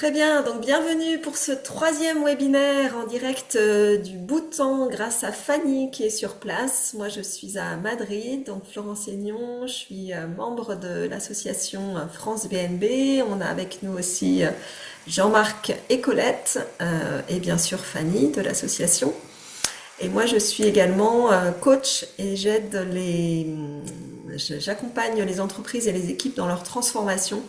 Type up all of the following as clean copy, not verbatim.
Très bien, donc bienvenue pour ce troisième webinaire en direct du Bhoutan grâce à Fanny qui est sur place. Moi je suis à Madrid, donc Florence Aignon, je suis membre de l'association France BNB. On a avec nous aussi Jean-Marc et Colette et bien sûr Fanny de l'association. Et moi je suis également coach et j'accompagne les entreprises et les équipes dans leur transformation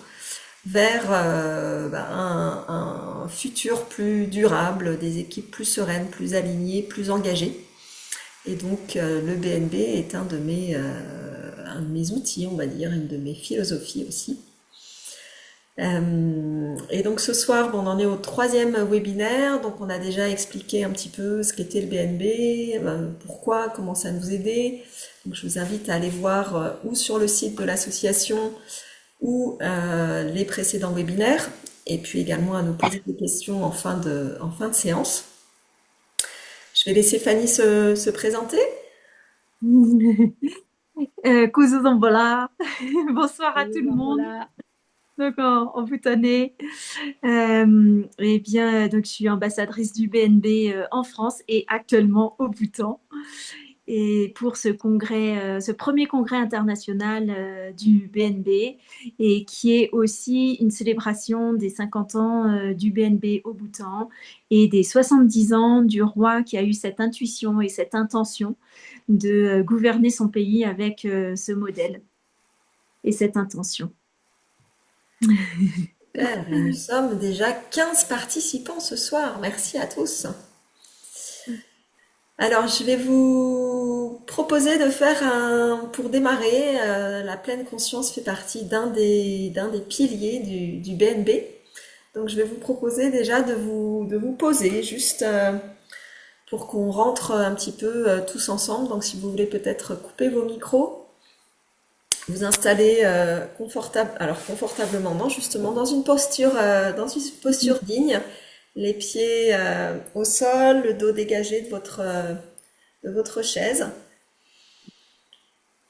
vers un futur plus durable, des équipes plus sereines, plus alignées, plus engagées. Et donc le BNB est un de mes outils, on va dire, une de mes philosophies aussi. Et donc ce soir, bon, on en est au troisième webinaire, donc on a déjà expliqué un petit peu ce qu'était le BNB, pourquoi, comment ça nous aidait. Donc je vous invite à aller voir ou sur le site de l'association ou les précédents webinaires, et puis également à nous poser des questions en fin de séance. Je vais laisser Fanny se présenter. Coucou Zambola, bonsoir à tout le Bonjour, monde. voilà. Donc en boutonné. Eh bien, donc je suis ambassadrice du BNB en France et actuellement au Bhoutan. Et pour ce congrès, ce premier congrès international du BNB, et qui est aussi une célébration des 50 ans du BNB au Bhoutan et des 70 ans du roi qui a eu cette intuition et cette intention de gouverner son pays avec ce modèle et cette intention. Super, et nous sommes déjà 15 participants ce soir. Merci à tous. Alors, je vais vous proposer de faire pour démarrer, la pleine conscience fait partie d'un des piliers du BNB. Donc, je vais vous proposer déjà de vous poser juste pour qu'on rentre un petit peu tous ensemble. Donc si vous voulez peut-être couper vos micros, vous installer confortablement, non, justement dans une posture digne, les pieds au sol, le dos dégagé de votre chaise.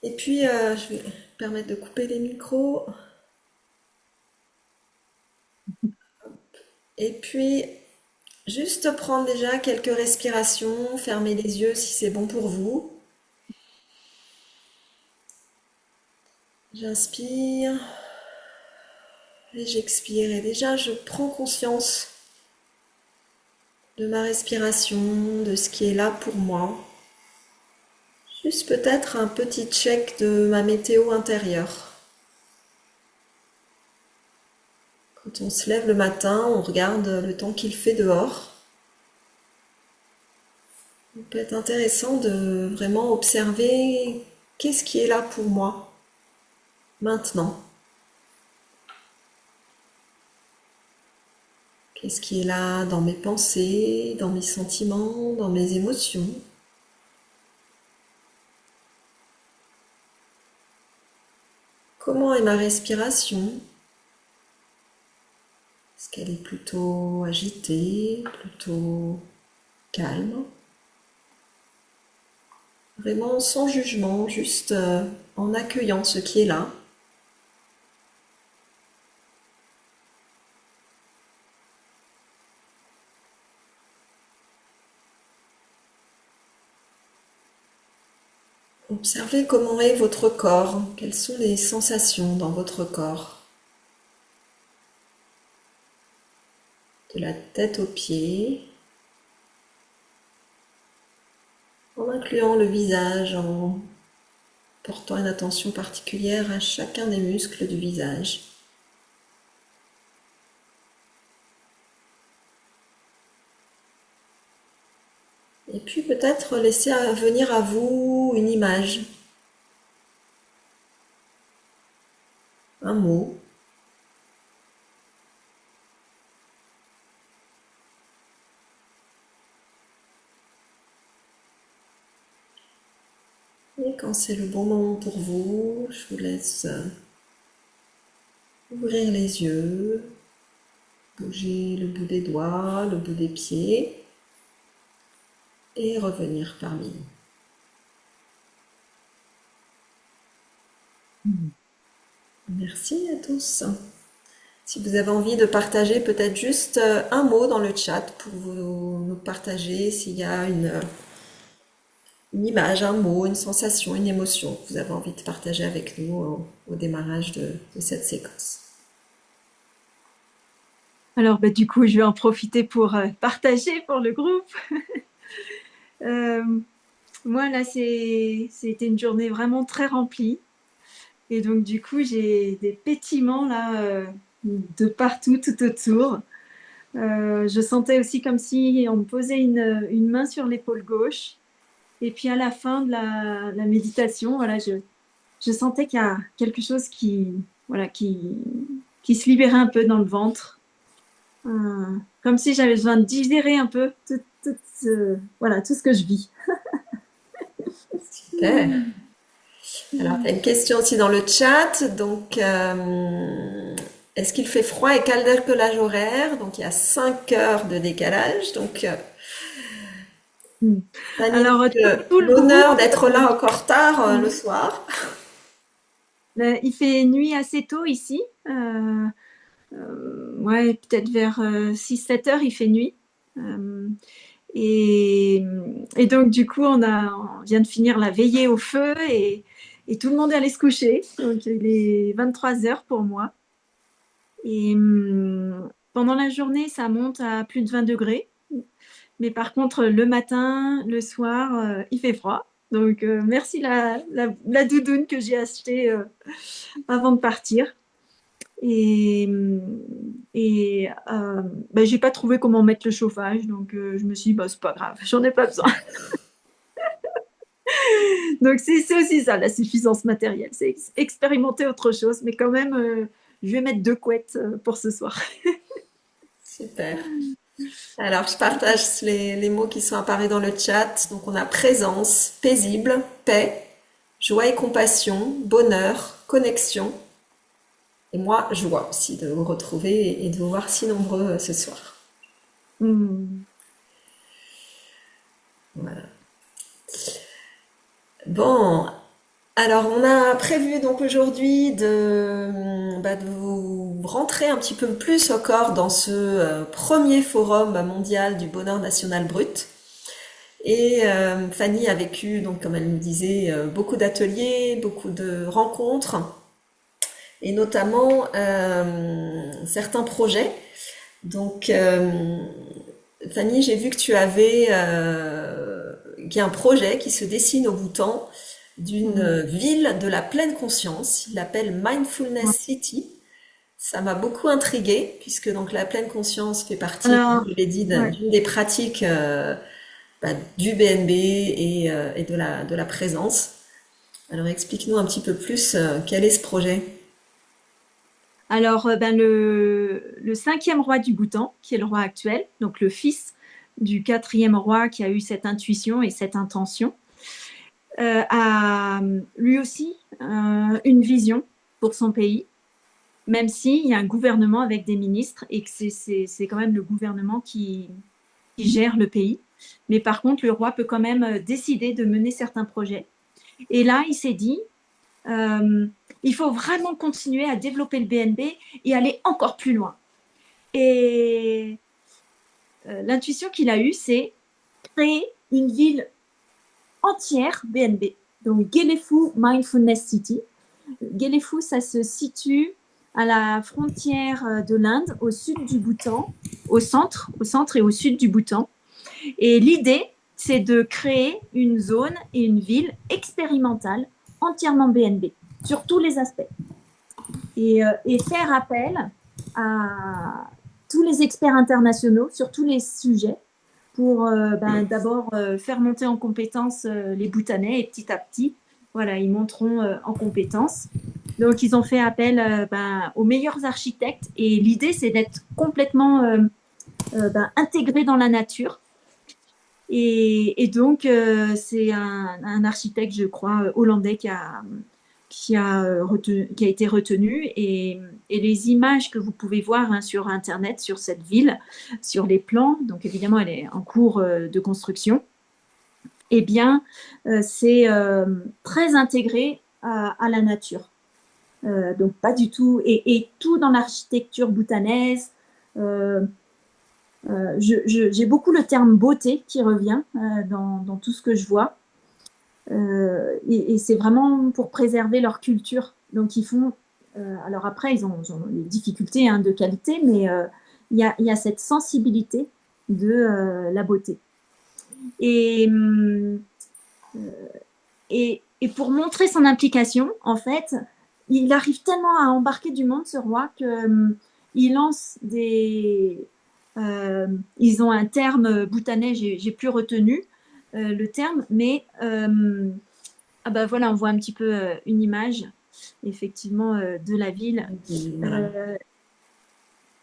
Et puis je vais permettre de couper les micros. Et puis juste prendre déjà quelques respirations, fermer les yeux si c'est bon pour vous. J'inspire et j'expire. Et déjà, je prends conscience de ma respiration, de ce qui est là pour moi. Juste peut-être un petit check de ma météo intérieure. Quand on se lève le matin, on regarde le temps qu'il fait dehors. Il peut être intéressant de vraiment observer qu'est-ce qui est là pour moi maintenant. Qu'est-ce qui est là dans mes pensées, dans mes sentiments, dans mes émotions. Comment est ma respiration? Est-ce qu'elle est plutôt agitée, plutôt calme? Vraiment sans jugement, juste en accueillant ce qui est là. Observez comment est votre corps, quelles sont les sensations dans votre corps, de la tête aux pieds, en incluant le visage, en portant une attention particulière à chacun des muscles du visage. Et puis peut-être laisser venir à vous une image, un mot. Et quand c'est le bon moment pour vous, je vous laisse ouvrir les yeux, bouger le bout des doigts, le bout des pieds et revenir parmi nous. Merci à tous. Si vous avez envie de partager peut-être juste un mot dans le chat pour vous, nous partager s'il y a une image, un mot, une sensation, une émotion que vous avez envie de partager avec nous au démarrage de cette séquence. Alors, bah, du coup, je vais en profiter pour partager pour le groupe. Moi, là, c'était une journée vraiment très remplie. Et donc, du coup, j'ai des pétillements là de partout, tout autour. Je sentais aussi comme si on me posait une main sur l'épaule gauche. Et puis, à la fin de la méditation, voilà, je sentais qu'il y a quelque chose voilà, qui se libérait un peu dans le ventre. Comme si j'avais besoin de digérer un peu voilà, tout ce que je vis. Super. Alors, il y a une question aussi dans le chat. Donc, est-ce qu'il fait froid et quel décalage horaire? Donc, il y a 5 heures de décalage. Donc, Fanny Alors, dit tout le l'honneur groupe, d'être là encore tard le soir. il fait nuit assez tôt ici. Ouais, peut-être vers 6-7 heures, il fait nuit. Euh, et, et donc, du coup, on vient de finir la veillée au feu et tout le monde est allé se coucher. Donc, il est 23 heures pour moi. Et pendant la journée, ça monte à plus de 20 degrés. Mais par contre, le matin, le soir, il fait froid. Donc, merci la doudoune que j'ai achetée avant de partir. Et, ben, j'ai pas trouvé comment mettre le chauffage. Donc, je me suis dit, bah, c'est pas grave, j'en ai pas besoin. Donc, c'est aussi ça, la suffisance matérielle. C'est expérimenter autre chose. Mais quand même, je vais mettre 2 couettes pour ce soir. Super. Alors, je partage les mots qui sont apparus dans le chat. Donc, on a présence, paisible, paix, joie et compassion, bonheur, connexion. Et moi, joie aussi de vous retrouver et de vous voir si nombreux ce soir. Hmm. Voilà. Bon, alors on a prévu donc aujourd'hui de vous rentrer un petit peu plus au corps dans ce premier forum mondial du bonheur national brut. Et Fanny a vécu, donc comme elle me disait, beaucoup d'ateliers, beaucoup de rencontres, et notamment certains projets. Donc Fanny, j'ai vu que tu avais qu'il y a un projet qui se dessine au Bhoutan d'une ville de la pleine conscience. Il l'appelle Ouais. Mindfulness City. Ça m'a beaucoup intriguée puisque donc la pleine conscience fait partie, comme Alors, je l'ai dit, ouais. d'une des pratiques du BNB et de la présence. Alors explique-nous un petit peu plus quel est ce projet. Alors, ben, le cinquième roi du Bhoutan, qui est le roi actuel, donc le fils du quatrième roi qui a eu cette intuition et cette intention, a lui aussi une vision pour son pays, même s'il y a un gouvernement avec des ministres et que c'est quand même le gouvernement qui gère le pays. Mais par contre, le roi peut quand même décider de mener certains projets. Et là, il s'est dit, euh, il faut vraiment continuer à développer le BNB et aller encore plus loin. Et l'intuition qu'il a eue, c'est créer une ville entière BNB. Donc, Gelefu Mindfulness City. Gelefu, ça se situe à la frontière de l'Inde, au sud du Bhoutan, au centre et au sud du Bhoutan. Et l'idée, c'est de créer une zone et une ville expérimentale entièrement BNB sur tous les aspects. Et faire appel à tous les experts internationaux sur tous les sujets pour d'abord faire monter en compétence les Bhoutanais et petit à petit, voilà, ils monteront en compétence. Donc, ils ont fait appel aux meilleurs architectes et l'idée, c'est d'être complètement intégré dans la nature. Et donc, c'est un architecte, je crois, hollandais qui a été retenu. Et les images que vous pouvez voir sur Internet, sur cette ville, sur les plans, donc évidemment, elle est en cours de construction, eh bien, c'est très intégré à la nature. Donc pas du tout, et tout dans l'architecture bhoutanaise. J'ai beaucoup le terme beauté qui revient dans tout ce que je vois. Et c'est vraiment pour préserver leur culture. Donc ils font. Alors après, ils ont des difficultés de qualité, mais il y a cette sensibilité de la beauté. Et, et pour montrer son implication, en fait, il arrive tellement à embarquer du monde, ce roi, qu'il lance des. Ils ont un terme bhoutanais, j'ai plus retenu le terme, mais ah bah voilà, on voit un petit peu une image, effectivement, de la ville. Voilà.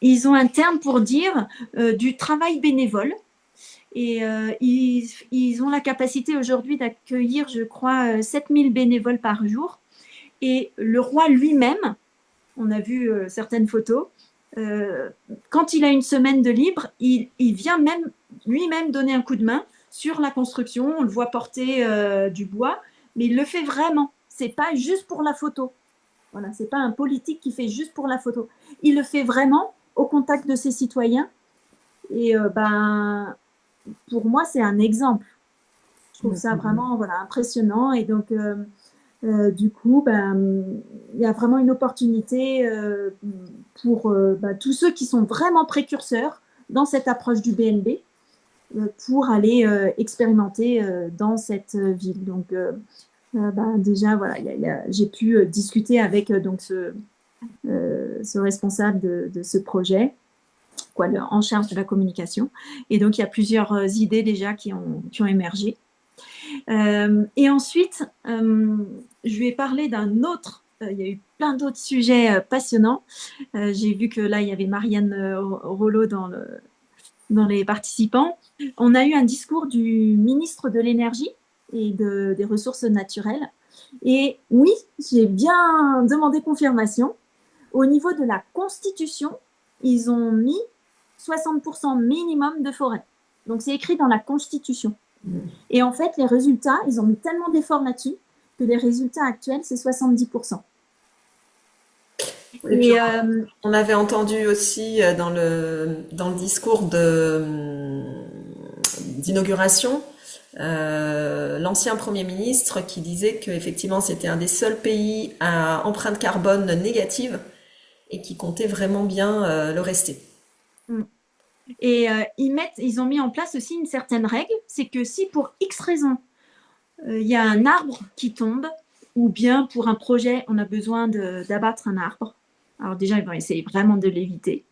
Ils ont un terme pour dire du travail bénévole. Et ils ont la capacité aujourd'hui d'accueillir, je crois, 7000 bénévoles par jour. Et le roi lui-même, on a vu certaines photos, quand il a une semaine de libre, il vient même lui-même donner un coup de main sur la construction. On le voit porter du bois, mais il le fait vraiment. C'est pas juste pour la photo. Voilà, c'est pas un politique qui fait juste pour la photo. Il le fait vraiment au contact de ses citoyens. Et pour moi, c'est un exemple. Je trouve ça vraiment impressionnant. Et donc, du coup, il y a vraiment une opportunité pour tous ceux qui sont vraiment précurseurs dans cette approche du BNB pour aller expérimenter dans cette ville. Donc, déjà, voilà, j'ai pu discuter avec donc ce responsable de ce projet, en charge de la communication. Et donc, il y a plusieurs idées déjà qui ont émergé. Et ensuite, je vais parler d'un autre. Il y a eu plein d'autres sujets passionnants. J'ai vu que là, il y avait Marianne Rollo dans les participants. On a eu un discours du ministre de l'Énergie et des Ressources naturelles. Et oui, j'ai bien demandé confirmation. Au niveau de la Constitution, ils ont mis 60% minimum de forêt. Donc, c'est écrit dans la Constitution. Et en fait, les résultats, ils ont mis tellement d'efforts là-dessus que les résultats actuels, c'est 70%. Et on avait entendu aussi dans le discours d'inauguration l'ancien Premier ministre qui disait qu'effectivement c'était un des seuls pays à empreinte carbone négative et qui comptait vraiment bien le rester. Et ils ont mis en place aussi une certaine règle, c'est que si pour X raison, il y a un arbre qui tombe, ou bien pour un projet, on a besoin d'abattre un arbre, alors déjà, ils vont essayer vraiment de l'éviter,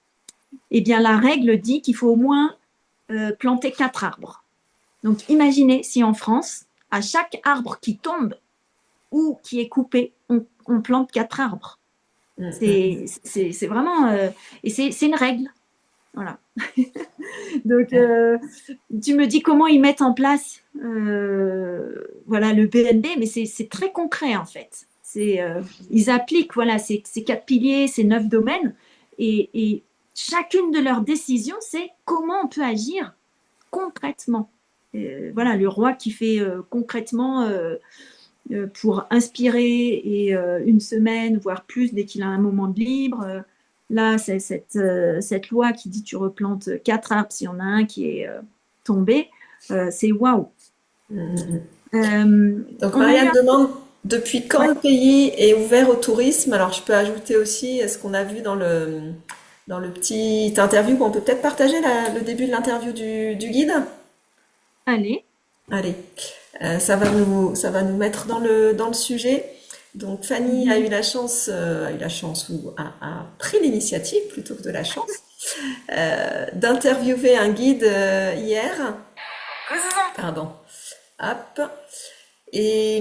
eh bien, la règle dit qu'il faut au moins planter 4 arbres. Donc, imaginez si en France, à chaque arbre qui tombe ou qui est coupé, on plante 4 arbres. C'est vraiment... et c'est une règle. Voilà. Donc, tu me dis comment ils mettent en place le BNB, mais c'est très concret en fait. Ils appliquent ces 4 piliers, ces 9 domaines, et chacune de leurs décisions, c'est comment on peut agir concrètement. Le roi qui fait concrètement pour inspirer et une semaine, voire plus, dès qu'il a un moment de libre. Là, c'est cette loi qui dit tu replantes 4 arbres s'il y en a un qui est tombé. C'est waouh. Donc Marianne demande depuis quand le pays est ouvert au tourisme. Alors je peux ajouter aussi ce qu'on a vu dans le petit interview. On peut peut-être partager le début de l'interview du guide. Allez. Ça va nous mettre dans le sujet. Donc Fanny a eu la chance ou a pris l'initiative plutôt que de la chance d'interviewer un guide hier. Pardon. Hop. Et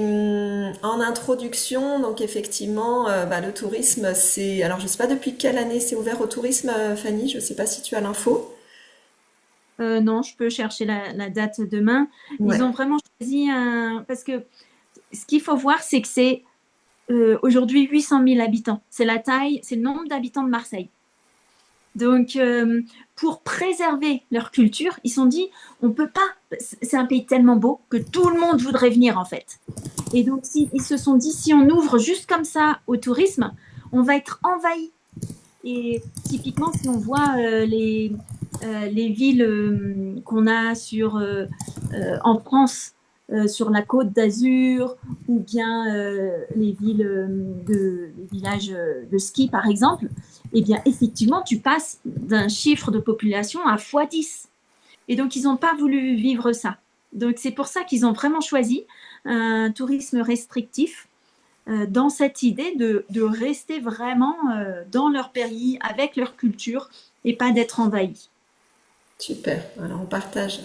en introduction, donc effectivement, le tourisme, c'est... Alors je sais pas depuis quelle année c'est ouvert au tourisme, Fanny, je sais pas si tu as l'info. Non, je peux chercher la date demain. Ouais. Ils ont vraiment choisi parce que ce qu'il faut voir, c'est que c'est aujourd'hui 800 000 habitants. C'est le nombre d'habitants de Marseille. Donc, pour préserver leur culture, ils se sont dit, on peut pas, c'est un pays tellement beau que tout le monde voudrait venir en fait. Et donc, ils se sont dit, si on ouvre juste comme ça au tourisme, on va être envahi. Et typiquement, si on voit les villes qu'on a en France, sur la Côte d'Azur, ou bien les villes les villages de ski, par exemple, eh bien, effectivement, tu passes d'un chiffre de population à x10. Et donc, ils n'ont pas voulu vivre ça. Donc, c'est pour ça qu'ils ont vraiment choisi un tourisme restrictif dans cette idée de rester vraiment dans leur pays, avec leur culture, et pas d'être envahis. Super. Alors on partage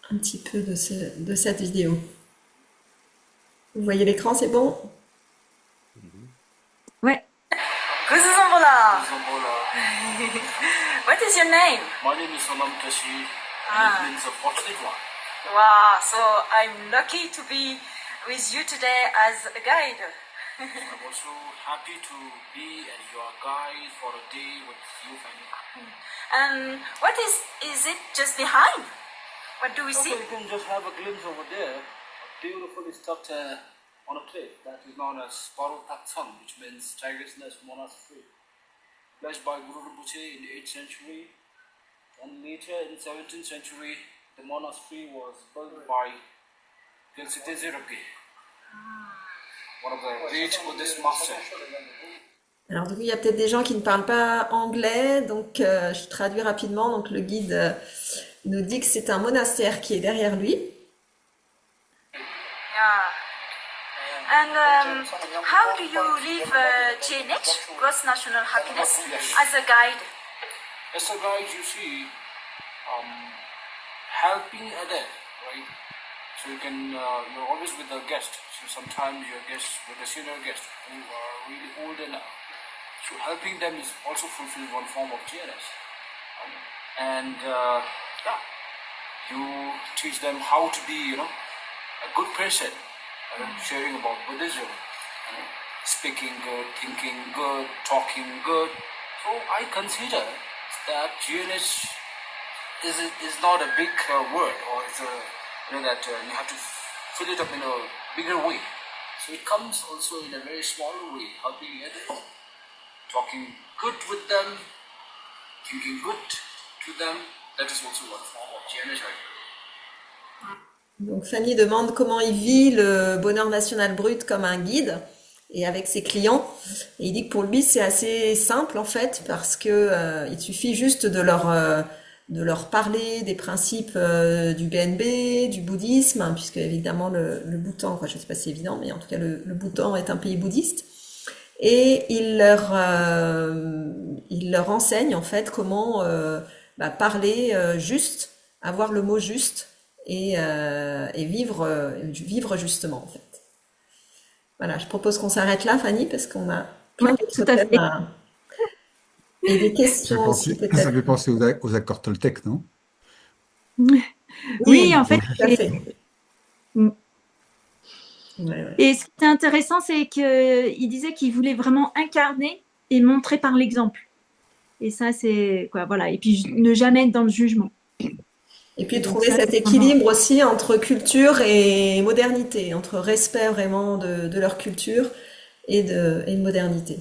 un petit peu de cette vidéo. Vous voyez l'écran, c'est bon? Ouais. Kuzuzumbola. Zambola. What is your name? My name is Sonam Tashi, and Ah. it means a fortunate one. Wow, so I'm lucky to be with you today as a guide. I'm also happy to be as your guide for a day with you, Fanny. And what is it just behind? What do we see? Okay, you can just have a glimpse over there. A beautifully stuffed on a cliff that is known as Paro Tatsang, which means Tiger's Nest Monastery. Blessed by Guru Rinpoche in the 8th century, and later in the 17th century, the monastery was built by Gyaltsite Rinpoche, one of the great Buddhist masters. Alors du coup, il y a peut-être des gens qui ne parlent pas anglais, donc je traduis rapidement. Donc le guide nous dit que c'est un monastère qui est derrière lui. Yeah. And how do you live GNH, Gross National Happiness, as a guide? As a guide, you see, helping others, right? So you can, you're always with a guest. So sometimes you're with a senior guest who are really old enough. So helping them is also fulfilling one form of GNS. And yeah, you teach them how to be, a good person, sharing about Buddhism, speaking good, thinking good, talking good. So I consider that GNS is not a big word, or it's that you have to fill it up in a bigger way. So it comes also in a very small way, helping others, talking good with them, thinking good to them. That is also one form of GNS. Donc Fanny demande comment il vit le bonheur national brut comme un guide et avec ses clients. Et il dit que pour lui c'est assez simple en fait parce que il suffit juste de leur parler des principes du BNB, du bouddhisme, hein, puisque évidemment le Bhoutan, quoi, je sais pas si c'est évident, mais en tout cas le Bhoutan est un pays bouddhiste. Et il leur enseigne en fait comment parler juste, avoir le mot juste et vivre justement en fait. Voilà, je propose qu'on s'arrête là, Fanny, parce qu'on a plein Ouais, d'autres tout à fait. thèmes et des Ça questions aussi ça peut-être. fait penser aux accords Toltec, non? Oui, en fait, tout à fait. Mm. Ouais, ouais. Et ce qui était intéressant, c'est qu'il disait qu'il voulait vraiment incarner et montrer par l'exemple. Et ça, c'est quoi, voilà. Et puis ne jamais être dans le jugement. Et puis Et donc trouver ça, cet c'est vraiment- équilibre aussi entre culture et modernité, entre respect vraiment de leur culture et de modernité.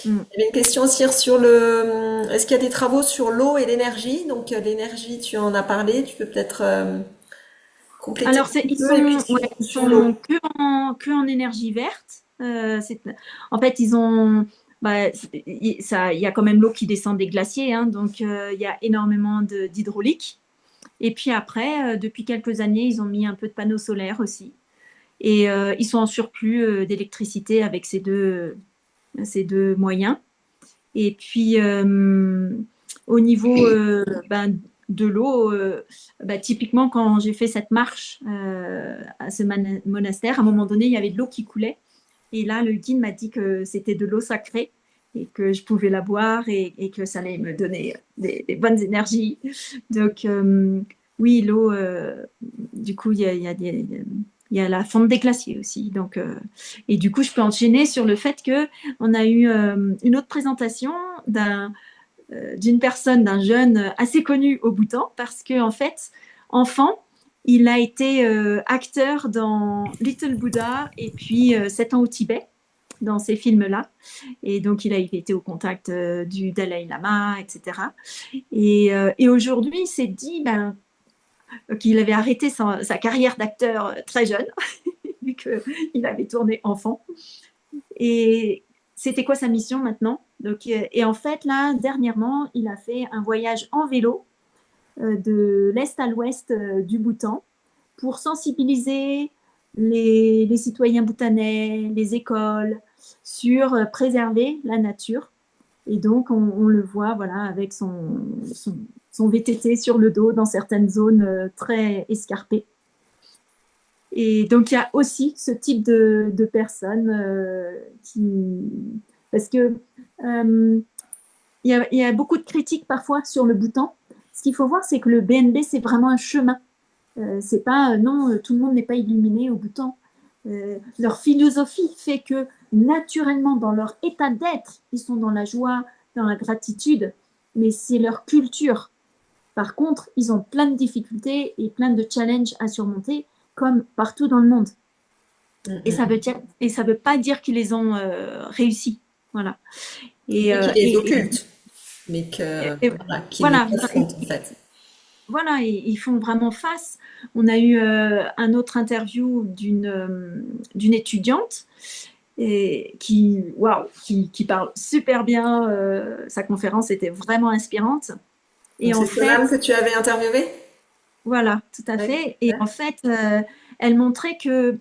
Mm. Il y avait une question aussi sur est-ce qu'il y a des travaux sur l'eau et l'énergie? Donc l'énergie, tu en as parlé, tu peux peut-être compléter Alors, un petit ils peu et puis sont, ouais, ils sur l'eau. sont que en énergie verte. En fait, ils ont, il y a quand même l'eau qui descend des glaciers, hein, donc il y a énormément d'hydraulique. Et puis après, depuis quelques années, ils ont mis un peu de panneaux solaires aussi. Et ils sont en surplus d'électricité avec ces deux moyens. Et puis, au niveau de l'eau, typiquement, quand j'ai fait cette marche à ce monastère, à un moment donné, il y avait de l'eau qui coulait. Et là, le guide m'a dit que c'était de l'eau sacrée et que je pouvais la boire et que ça allait me donner des bonnes énergies. Donc, oui, l'eau, du coup, il y a la fonte des glaciers aussi. Donc, et du coup, je peux enchaîner sur le fait qu'on a eu une autre présentation d'une personne, d'un jeune assez connu au Bhoutan, parce qu'en fait, enfant, il a été acteur dans Little Buddha et puis 7 ans au Tibet. dans ces films-là. Et donc, il a été au contact du Dalai Lama, etc. Et aujourd'hui, il s'est dit qu'il avait arrêté sa carrière d'acteur très jeune, vu qu'il avait tourné enfant. Et c'était quoi sa mission maintenant? Donc, et en fait, là, dernièrement, il a fait un voyage en vélo de l'est à l'ouest du Bhoutan pour sensibiliser les citoyens bhoutanais, les écoles, sur préserver la nature. Et donc, on le voit voilà, avec son VTT sur le dos dans certaines zones très escarpées. Et donc, il y a aussi ce type de personnes Parce que il y a beaucoup de critiques parfois sur le Bhoutan. Ce qu'il faut voir, c'est que le BNB, c'est vraiment un chemin. C'est pas, non, tout le monde n'est pas illuminé au Bhoutan. Leur philosophie fait que naturellement, dans leur état d'être, ils sont dans la joie, dans la gratitude, mais c'est leur culture. Par contre, ils ont plein de difficultés et plein de challenges à surmonter, comme partout dans le monde. Et ça veut pas dire qu'ils les ont réussi. Voilà. Et qu'ils les occultent, mais qu'ils les confrontent en fait. Voilà, ils font vraiment face. On a eu un autre interview d'une étudiante qui parle super bien. Sa conférence était vraiment inspirante. Et c'est Solane que tu avais interviewée? Voilà, tout à fait. Et en fait, elle montrait que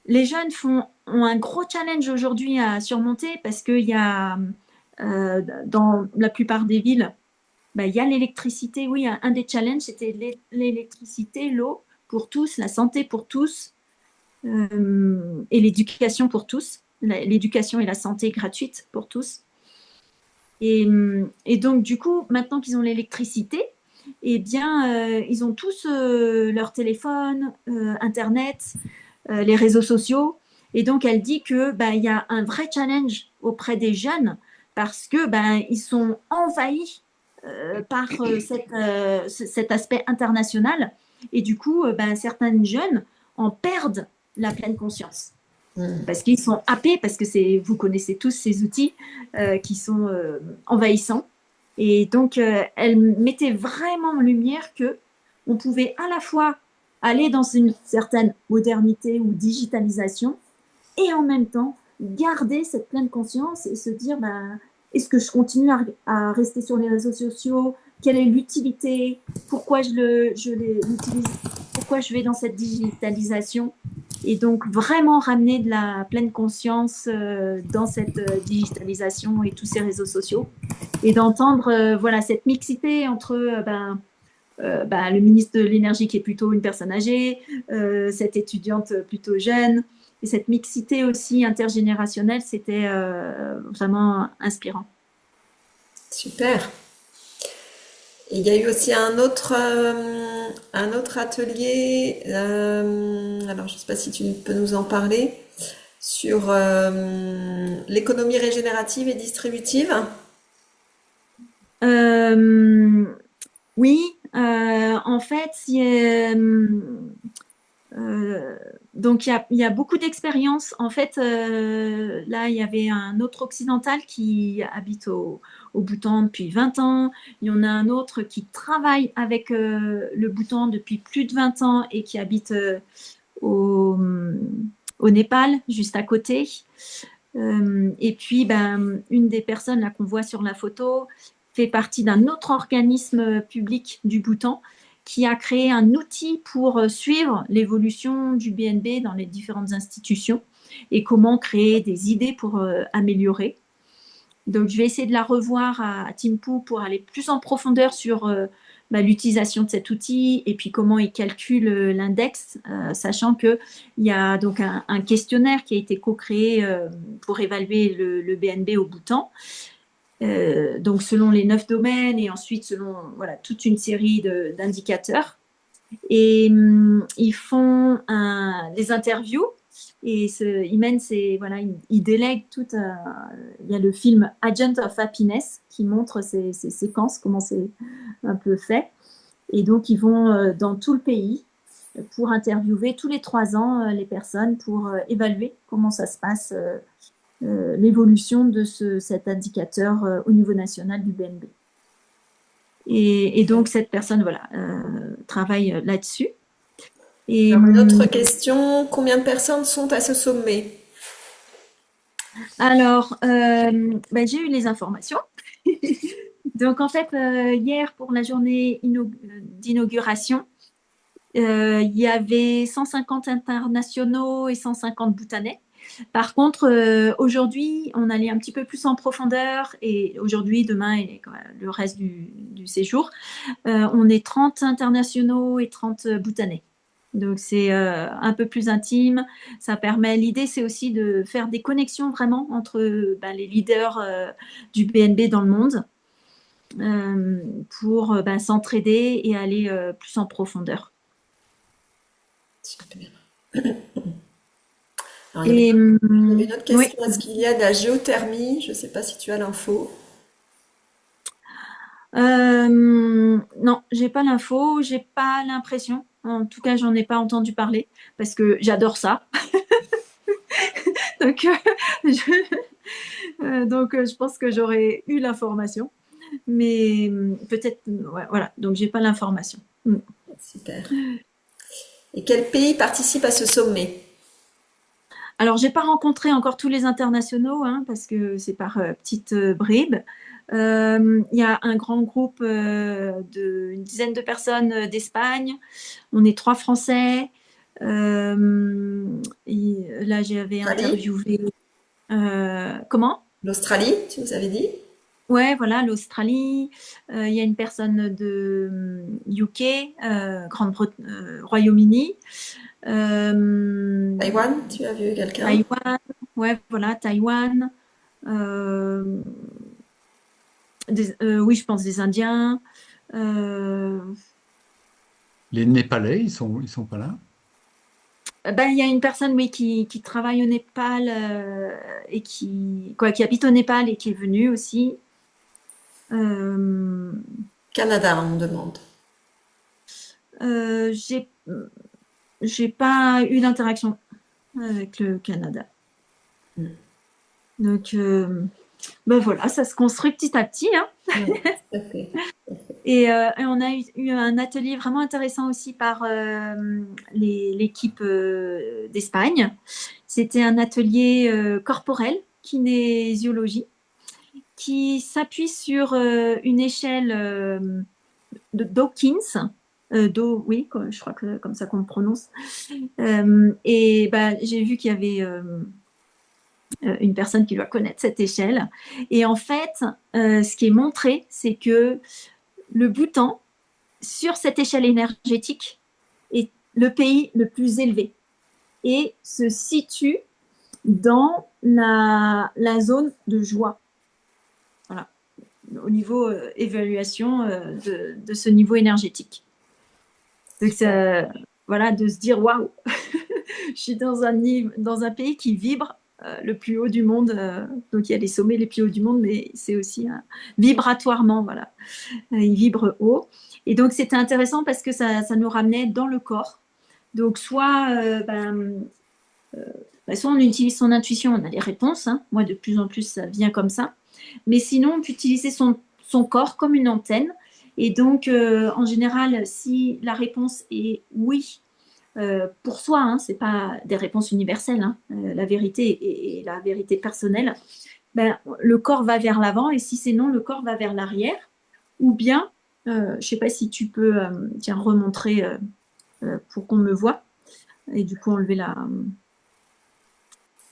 les jeunes ont un gros challenge aujourd'hui à surmonter parce qu'il y a dans la plupart des villes, il y a l'électricité. Oui, un des challenges, c'était l'électricité, l'eau pour tous, la santé pour tous et l'éducation pour tous. L'éducation et la santé gratuite pour tous. Et donc, du coup, maintenant qu'ils ont l'électricité, eh bien, ils ont tous leur téléphone, Internet, les réseaux sociaux. Et donc, elle dit que y a un vrai challenge auprès des jeunes parce que ils sont envahis par cet aspect international. Et du coup, certains jeunes en perdent la pleine conscience. Parce qu'ils sont happés, parce que vous connaissez tous ces outils qui sont envahissants. Et donc, elle mettait vraiment en lumière qu'on pouvait à la fois aller dans une certaine modernité ou digitalisation et en même temps garder cette pleine conscience et se dire est-ce que je continue à rester sur les réseaux sociaux? Quelle est l'utilité? Pourquoi je l'utilise? Pourquoi je vais dans cette digitalisation? Et donc, vraiment ramener de la pleine conscience dans cette digitalisation et tous ces réseaux sociaux. Et d'entendre cette mixité entre le ministre de l'Énergie qui est plutôt une personne âgée, cette étudiante plutôt jeune, et cette mixité aussi intergénérationnelle, c'était vraiment inspirant. Super. Et il y a eu aussi un autre atelier, alors je ne sais pas si tu peux nous en parler, sur l'économie régénérative et distributive. Oui, en fait, donc il y a beaucoup d'expériences. En fait, là, il y avait un autre occidental qui habite au Bhoutan depuis 20 ans. Il y en a un autre qui travaille avec le Bhoutan depuis plus de 20 ans et qui habite au Népal, juste à côté. Et puis, une des personnes là qu'on voit sur la photo fait partie d'un autre organisme public du Bhoutan qui a créé un outil pour suivre l'évolution du BNB dans les différentes institutions et comment créer des idées pour améliorer. Donc, je vais essayer de la revoir à Thimphu pour aller plus en profondeur sur l'utilisation de cet outil et puis comment il calcule l'index, sachant qu'il y a donc un questionnaire qui a été co-créé pour évaluer le BNB au Bhoutan. Donc selon les 9 domaines et ensuite selon toute une série d'indicateurs. Et ils font des interviews et ils délèguent tout. Il y a le film Agent of Happiness qui montre ces séquences, comment c'est un peu fait. Et donc ils vont dans tout le pays pour interviewer tous les 3 ans les personnes pour évaluer comment ça se passe l'évolution de cet indicateur au niveau national du BNB. Et donc, cette personne, voilà, travaille là-dessus. Et, Alors, une autre question, combien de personnes sont à ce sommet? alors, ben, j'ai eu les informations. Donc, en fait, hier, pour la journée d'inauguration, il y avait 150 internationaux et 150 Bhoutanais. Par contre, aujourd'hui, on allait un petit peu plus en profondeur et aujourd'hui, demain et le reste du séjour, on est 30 internationaux et 30 Bhoutanais. Donc, c'est un peu plus intime. Ça permet, l'idée, c'est aussi de faire des connexions vraiment entre les leaders du BNB dans le monde pour s'entraider et aller plus en profondeur. Super. Alors, il y avait une autre Oui. question. Est-ce qu'il y a de la géothermie? Je ne sais pas si tu as l'info. Non, j'ai pas l'info, j'ai pas l'impression. En tout cas, j'en ai pas entendu parler parce que j'adore ça. Donc, je pense que j'aurais eu l'information, mais peut-être, ouais, voilà. Donc, j'ai pas l'information. Super. Et quel pays participe à ce sommet? Alors, j'ai pas rencontré encore tous les internationaux parce que c'est par petites bribes. Il y a un grand groupe d'une dizaine de personnes d'Espagne. On est 3 Français. Là, j'avais Australie? interviewé. Comment? L'Australie, tu nous avais dit? Ouais, voilà, l'Australie. Il y a une personne de UK, Royaume-Uni. Taïwan, tu as vu quelqu'un? Taïwan, ouais, voilà, Taïwan. Oui, je pense des Indiens. Les Népalais, ils sont pas là? Il y a une personne, oui, qui travaille au Népal et qui habite au Népal et qui est venue aussi. Canada, on me demande. J'ai pas eu d'interaction avec le Canada. Donc, voilà, ça se construit petit à petit. Oui, tout à fait. Et on a eu un atelier vraiment intéressant aussi par l'équipe d'Espagne. C'était un atelier corporel, kinésiologie, qui s'appuie sur une échelle de Dawkins. Oui, je crois que comme ça qu'on le prononce. Et j'ai vu qu'il y avait une personne qui doit connaître cette échelle. Et en fait, ce qui est montré, c'est que le Bhoutan, sur cette échelle énergétique, est le pays le plus élevé et se situe dans la zone de joie. Voilà, au niveau évaluation de ce niveau énergétique. Donc, voilà, de se dire waouh, je suis dans un pays qui vibre le plus haut du monde. Donc, il y a les sommets les plus hauts du monde, mais c'est aussi vibratoirement, voilà. Il vibre haut. Et donc, c'était intéressant parce que ça nous ramenait dans le corps. Donc, soit on utilise son intuition, on a les réponses. Moi, de plus en plus, ça vient comme ça. Mais sinon, on peut utiliser son corps comme une antenne. Et donc, en général, si la réponse est oui, pour soi, c'est pas des réponses universelles, la vérité est la vérité personnelle, le corps va vers l'avant et si c'est non, le corps va vers l'arrière. Ou bien, je ne sais pas si tu peux remontrer pour qu'on me voit et du coup enlever la...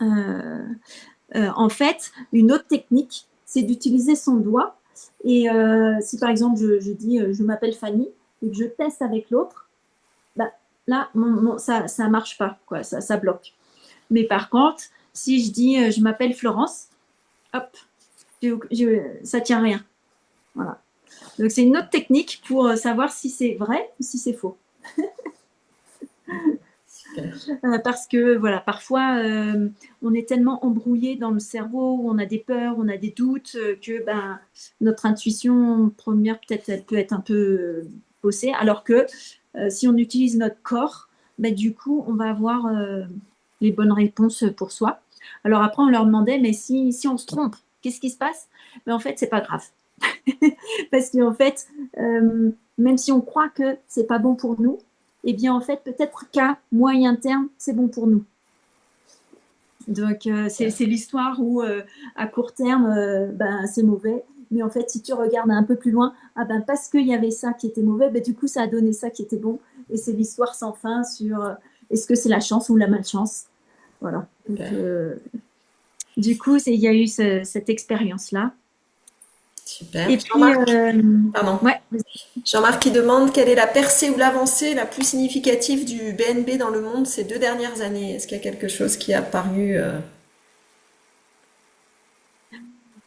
en fait, une autre technique, c'est d'utiliser son doigt et si par exemple je dis je m'appelle Fanny et que je teste avec l'autre, là, ça ne marche pas, quoi, ça bloque. Mais par contre, si je dis je m'appelle Florence, hop, ça ne tient rien. Voilà. Donc, c'est une autre technique pour savoir si c'est vrai ou si c'est faux. Parce que, voilà, parfois, on est tellement embrouillé dans le cerveau, on a des peurs, on a des doutes, que notre intuition première, peut-être, elle peut être un peu faussée. Alors que si on utilise notre corps, du coup, on va avoir les bonnes réponses pour soi. Alors après, on leur demandait, mais si on se trompe, qu'est-ce qui se passe? Mais en fait, c'est pas grave. Parce qu'en fait, même si on croit que c'est pas bon pour nous, eh bien en fait, peut-être qu'à moyen terme, c'est bon pour nous. Donc c'est l'histoire où à court terme, ben, c'est mauvais. Mais en fait, si tu regardes un peu plus loin, ah ben, parce qu'il y avait ça qui était mauvais, ben, du coup, ça a donné ça qui était bon. Et c'est l'histoire sans fin sur est-ce que c'est la chance ou la malchance. Voilà. Donc, du coup, il y a eu cette expérience-là. Super. Et puis, Pardon. ouais, Jean-Marc qui demande quelle est la percée ou l'avancée la plus significative du BNB dans le monde ces 2 dernières années. Est-ce qu'il y a quelque chose qui est apparu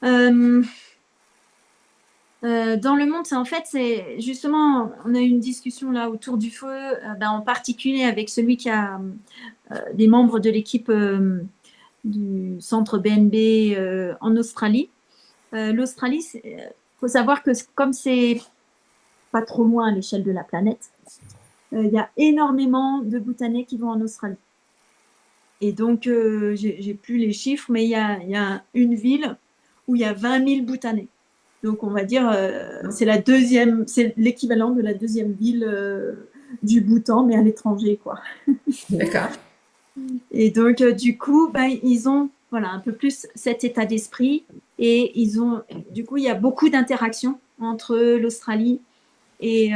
dans le monde, en fait, c'est justement, on a eu une discussion là autour du feu, ben, en particulier avec celui qui a des membres de l'équipe du centre BNB en Australie. L'Australie, il faut savoir que comme c'est pas trop loin à l'échelle de la planète, il y a énormément de Bhoutanais qui vont en Australie. Et donc, j'ai plus les chiffres, mais il y a une ville où il y a 20 000 Bhoutanais. Donc, on va dire, c'est l'équivalent de la deuxième ville du Bhoutan, mais à l'étranger, quoi. D'accord. Et donc, du coup, ben, ils ont voilà, un peu plus cet état d'esprit. Et du coup, il y a beaucoup d'interactions entre l'Australie et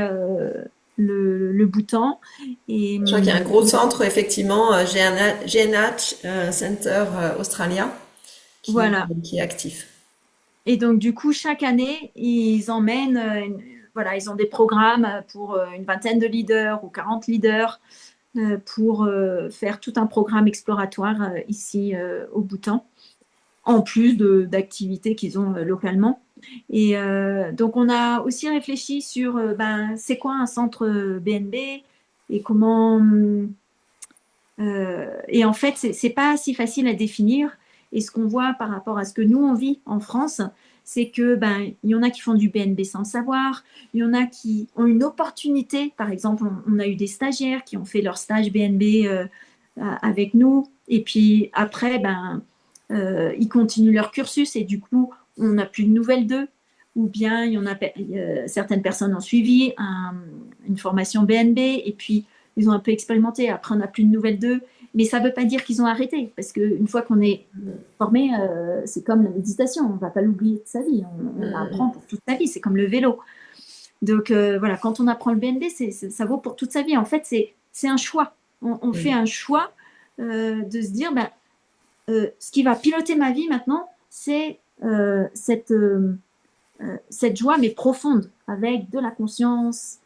le Bhoutan. Et, Je crois qu'il y a un gros centre, effectivement, GNH Center Australia, voilà. qui est actif. Et donc, du coup, chaque année, ils emmènent, voilà, ils ont des programmes pour une vingtaine de leaders ou 40 leaders pour faire tout un programme exploratoire ici au Bhoutan, en plus d'activités qu'ils ont localement. Et donc, on a aussi réfléchi sur ben, c'est quoi un centre BNB et comment. Et en fait, c'est pas si facile à définir. Et ce qu'on voit par rapport à ce que nous on vit en France, c'est que ben il y en a qui font du BNB sans le savoir, il y en a qui ont une opportunité. Par exemple, on a eu des stagiaires qui ont fait leur stage BNB avec nous, et puis après, ben ils continuent leur cursus et du coup, on n'a plus de nouvelles d'eux. Ou bien il y en a certaines personnes ont suivi une formation BNB et puis ils ont un peu expérimenté. Après, on n'a plus de nouvelles d'eux. Mais ça ne veut pas dire qu'ils ont arrêté. Parce qu'une fois qu'on est formé, c'est comme la méditation. On ne va pas l'oublier de sa vie. On apprend pour toute sa vie. C'est comme le vélo. Donc, voilà, quand on apprend le BNB, ça vaut pour toute sa vie. En fait, c'est un choix. On fait un choix de se dire, ben, ce qui va piloter ma vie maintenant, c'est cette joie, mais profonde, avec de la conscience,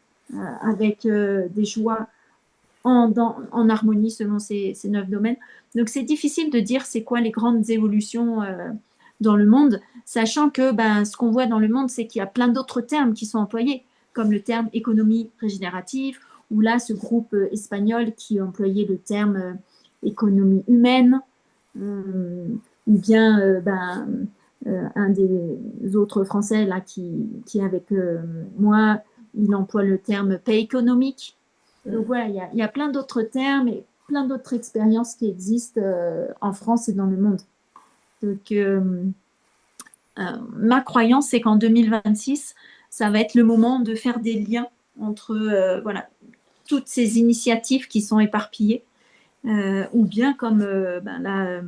avec des joies en harmonie selon ces 9 domaines. Donc, c'est difficile de dire c'est quoi les grandes évolutions dans le monde, sachant que ben, ce qu'on voit dans le monde, c'est qu'il y a plein d'autres termes qui sont employés, comme le terme économie régénérative, ou là, ce groupe espagnol qui employait le terme économie humaine, ou bien ben, un des autres Français là, qui est avec moi, il emploie le terme paix économique. Donc voilà, il y a plein d'autres termes et plein d'autres expériences qui existent en France et dans le monde. Donc, ma croyance, c'est qu'en 2026, ça va être le moment de faire des liens entre voilà, toutes ces initiatives qui sont éparpillées, ou bien comme ben là,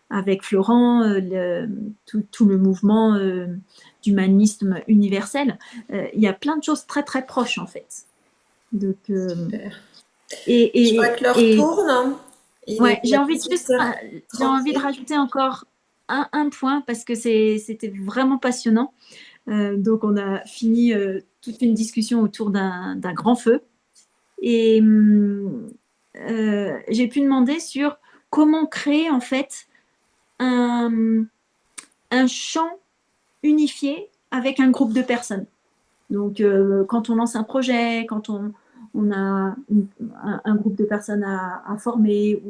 avec Florent, tout le mouvement d'humanisme universel, il y a plein de choses très très proches en fait. Donc, super. Je vois que l'heure tourne. Ouais, j'ai envie de rajouter encore un point parce que c'était vraiment passionnant. Donc, on a fini toute une discussion autour d'un grand feu. Et j'ai pu demander sur comment créer en fait un champ unifié avec un groupe de personnes. Donc, quand on lance un projet, quand on a un groupe de personnes à former.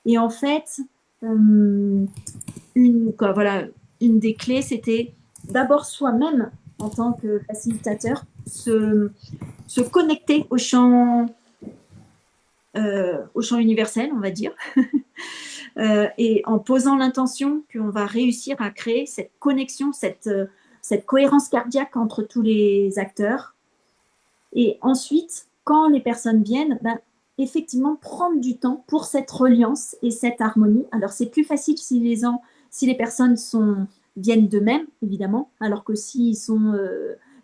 Et en fait, une des clés, c'était d'abord soi-même, en tant que facilitateur, se connecter au champ universel, on va dire. et en posant l'intention qu'on va réussir à créer cette connexion, cette cohérence cardiaque entre tous les acteurs. Et ensuite, quand les personnes viennent, ben, effectivement, prendre du temps pour cette reliance et cette harmonie. Alors, c'est plus facile si les personnes viennent d'eux-mêmes, évidemment, alors que si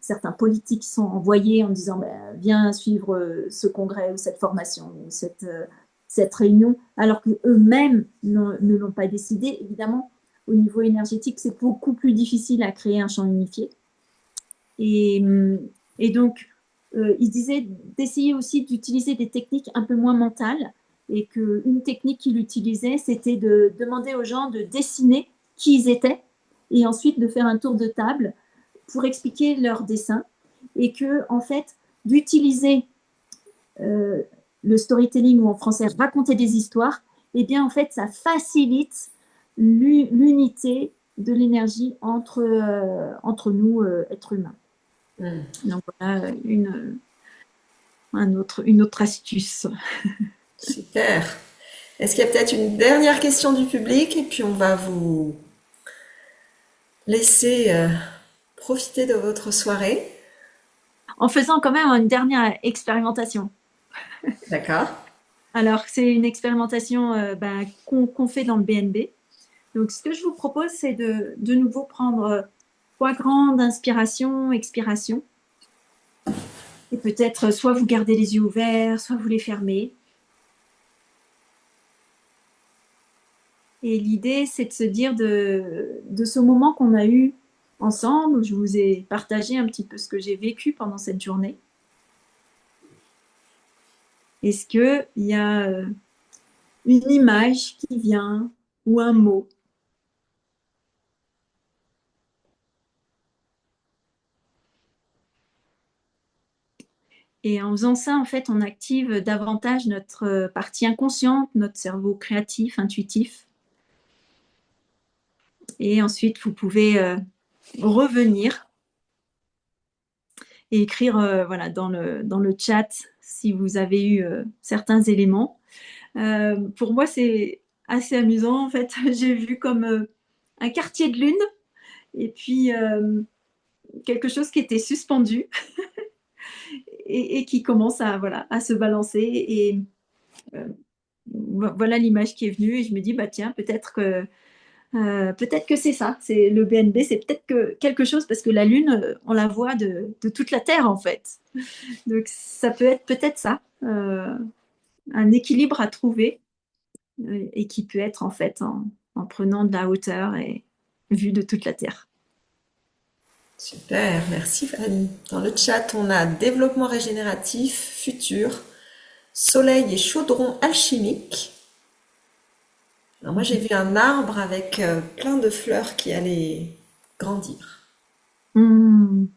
certains politiques sont envoyés en disant ben, viens suivre ce congrès ou cette formation ou cette réunion, alors qu'eux-mêmes ne l'ont pas décidé, évidemment, au niveau énergétique, c'est beaucoup plus difficile à créer un champ unifié. Et donc, il disait d'essayer aussi d'utiliser des techniques un peu moins mentales, et qu'une technique qu'il utilisait, c'était de demander aux gens de dessiner qui ils étaient, et ensuite de faire un tour de table pour expliquer leur dessin, et que, en fait, d'utiliser le storytelling, ou en français raconter des histoires, eh bien en fait ça facilite l'unité de l'énergie entre nous êtres humains. Donc voilà une autre astuce. Super. Est-ce qu'il y a peut-être une dernière question du public et puis on va vous laisser profiter de votre soirée. En faisant quand même une dernière expérimentation. D'accord. Alors, c'est une expérimentation qu'on fait dans le BNB. Donc, ce que je vous propose, c'est de nouveau prendre 3 grandes inspirations, expirations. Et peut-être soit vous gardez les yeux ouverts, soit vous les fermez. Et l'idée, c'est de se dire de ce moment qu'on a eu ensemble, où je vous ai partagé un petit peu ce que j'ai vécu pendant cette journée. Est-ce qu'il y a une image qui vient ou un mot? Et en faisant ça, en fait, on active davantage notre partie inconsciente, notre cerveau créatif, intuitif. Et ensuite, vous pouvez revenir et écrire voilà, dans le chat si vous avez eu certains éléments. Pour moi, c'est assez amusant. En fait, j'ai vu comme un quartier de lune et puis quelque chose qui était suspendu et qui commence à se balancer. Et voilà l'image qui est venue. Et je me dis, bah tiens, peut-être que c'est ça. C'est le BNB, c'est peut-être quelque chose parce que la lune, on la voit de toute la Terre en fait. Donc ça peut être peut-être ça, un équilibre à trouver et qui peut être en fait en prenant de la hauteur et vue de toute la Terre. Super, merci Fanny. Dans le chat, on a développement régénératif, futur, soleil et chaudron alchimique. Alors moi, j'ai vu un arbre avec plein de fleurs qui allaient grandir. Mmh.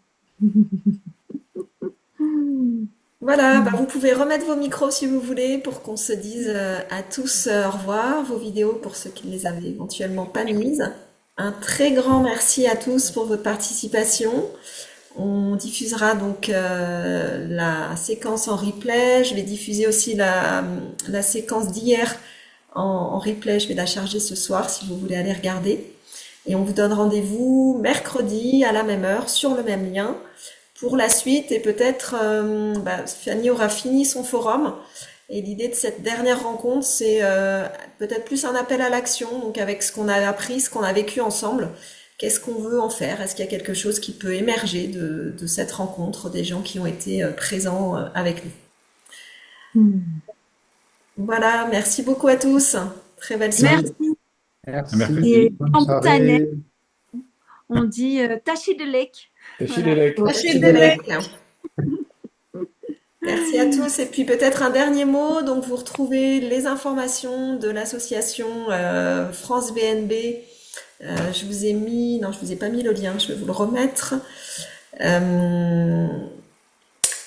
Voilà, bah vous pouvez remettre vos micros si vous voulez pour qu'on se dise à tous au revoir, vos vidéos pour ceux qui ne les avaient éventuellement pas mises. Un très grand merci à tous pour votre participation. On diffusera donc la séquence en replay. Je vais diffuser aussi la séquence d'hier en replay. Je vais la charger ce soir si vous voulez aller regarder. Et on vous donne rendez-vous mercredi à la même heure sur le même lien pour la suite. Et peut-être Fanny aura fini son forum. Et l'idée de cette dernière rencontre, c'est peut-être plus un appel à l'action. Donc avec ce qu'on a appris, ce qu'on a vécu ensemble, qu'est-ce qu'on veut en faire? Est-ce qu'il y a quelque chose qui peut émerger de cette rencontre, des gens qui ont été présents avec nous? Voilà, merci beaucoup à tous. Très belle soirée. Merci. Merci. Et Bonne en soirée. boutanais, on dit Tachidelek. Tachidelek. Tachidelek. Merci à tous. Et puis peut-être un dernier mot. Donc vous retrouvez les informations de l'association France BNB. Je vous ai mis, non, je vous ai pas mis le lien. Je vais vous le remettre.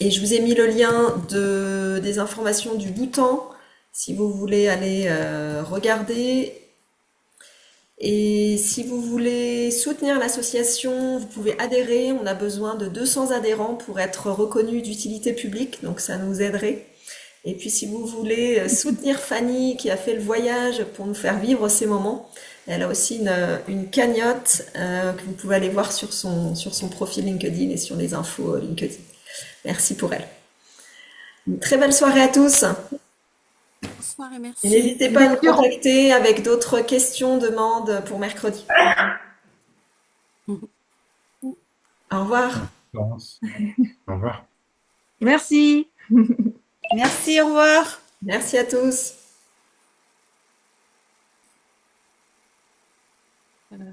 Et je vous ai mis le lien des informations du Bhoutan, si vous voulez aller regarder. Et si vous voulez soutenir l'association, vous pouvez adhérer. On a besoin de 200 adhérents pour être reconnu d'utilité publique, donc ça nous aiderait. Et puis si vous voulez soutenir Fanny qui a fait le voyage pour nous faire vivre ces moments, elle a aussi une cagnotte que vous pouvez aller voir sur son profil LinkedIn et sur les infos LinkedIn. Merci pour elle. Une très belle soirée à tous. Bonsoir et Et merci. n'hésitez pas à nous contacter avec d'autres questions, demandes pour mercredi. Au revoir. Florence. Au revoir. Merci. Merci, au revoir. Merci à tous.